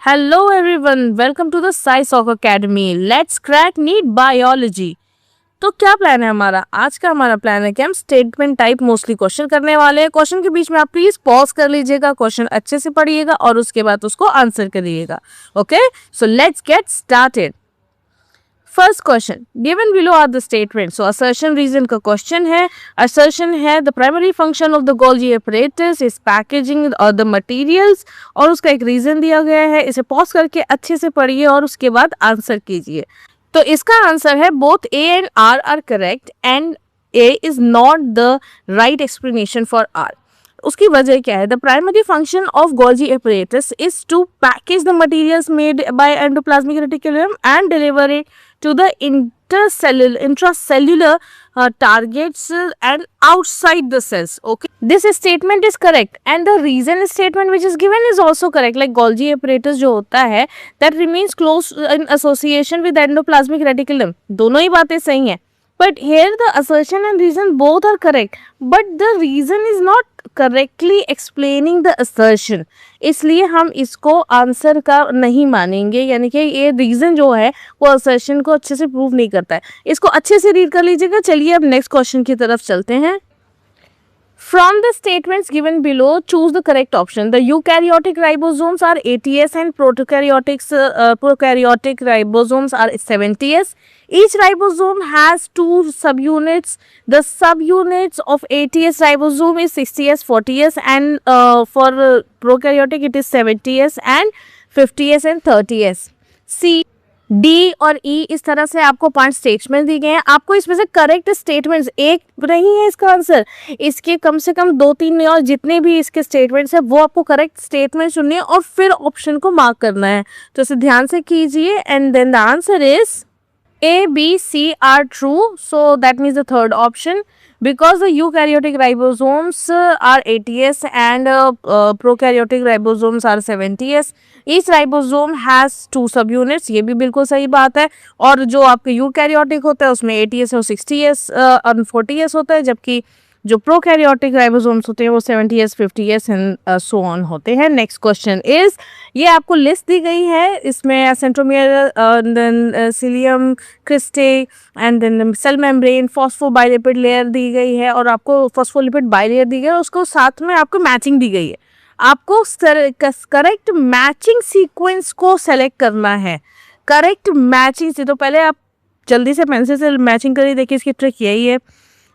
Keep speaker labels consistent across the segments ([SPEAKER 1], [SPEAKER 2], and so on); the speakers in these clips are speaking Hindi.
[SPEAKER 1] Hello everyone, welcome to the SciSoc Academy. Let's crack NEET Biology. तो क्या प्लान है हमारा? आज का हमारा प्लान है कि हम स्टेटमेंट टाइप मोस्टली क्वेश्चन करने वाले हैं. क्वेश्चन के बीच में आप प्लीज पॉज कर लीजिएगा, क्वेश्चन अच्छे से पढ़िएगा और उसके बाद उसको आंसर करिएगा. Okay, so let's get started. First question given below are the statement. So assertion reason का क्वेश्चन है. असर्शन है the primary function of the Golgi apparatus is packaging और द मटेरियल्स, और उसका एक रीजन दिया गया है. इसे पॉज करके अच्छे से पढ़िए और उसके बाद आंसर कीजिए. तो इसका आंसर है both A and R R correct and A is not the right explanation for R. उसकी वजह क्या है? The primary function of Golgi apparatus is to package the materials made by endoplasmic reticulum and deliver it to the intracellular targets and outside the cells. Okay, this statement is correct and the reason statement which is given is also correct. Like Golgi apparatus जो होता है that remains close in association with endoplasmic reticulum. दोनों ही बातें सही हैं. But here the assertion and reason both are correct, but the reason is not correctly explaining the assertion. इसलिए हम इसको आंसर का नहीं मानेंगे, यानी कि ये रीजन जो है वो असर्शन को अच्छे से प्रूव नहीं करता है. इसको अच्छे से रीड कर लीजिएगा. चलिए अब नेक्स्ट क्वेश्चन की तरफ चलते हैं. From the statements given below, choose the correct option. The eukaryotic ribosomes are 80S and prokaryotic ribosomes are 70S. Each ribosome has two subunits. The subunits of 80S ribosome is 60S, 40S, and for prokaryotic it is 70S and 50S and 30S. C, D और ई इस तरह से आपको 5 स्टेटमेंट दी गए हैं. आपको इसमें से करेक्ट स्टेटमेंट्स एक नहीं है इसका आंसर, इसके कम से कम 2-3 और जितने भी इसके स्टेटमेंट्स हैं वो आपको करेक्ट स्टेटमेंट चुनने और फिर ऑप्शन को मार्क करना है. तो इसे ध्यान से कीजिए and then the answer is A, B, C are true. So that means the third option. Because the eukaryotic ribosomes are 80S and prokaryotic ribosomes are 70S. Each ribosome has 2 subunits. ये भी बिल्कुल सही बात है. और जो आपके eukaryotic होता है उसमें 80S और 60S और 40S होता है, जबकि जो प्रोकैरियोटिक राइबोसोम्स होते हैं वो 70S, 50S and so on होते हैं. नेक्स्ट क्वेश्चन इज, ये आपको लिस्ट दी गई है. इसमें centromere, then cilium, cristae and then cell membrane, phospholipid layer दी गई है और आपको फॉस्फोलिपिड बाइलेयर दी गई है. उसको साथ में आपको मैचिंग दी गई है. आपको करेक्ट मैचिंग सीक्वेंस को सेलेक्ट करना है. करेक्ट मैचिंग से तो पहले आप जल्दी से पेंसिल से मैचिंग करिए. देखिए इसकी ट्रिक यही है,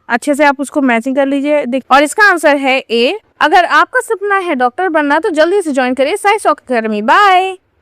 [SPEAKER 1] अच्छे से आप उसको मैचिंग कर लीजिए. और इसका आंसर है ए. अगर आपका सपना है डॉक्टर बनना तो जल्दी से ज्वाइन करिए SciSoc Academy. बाय.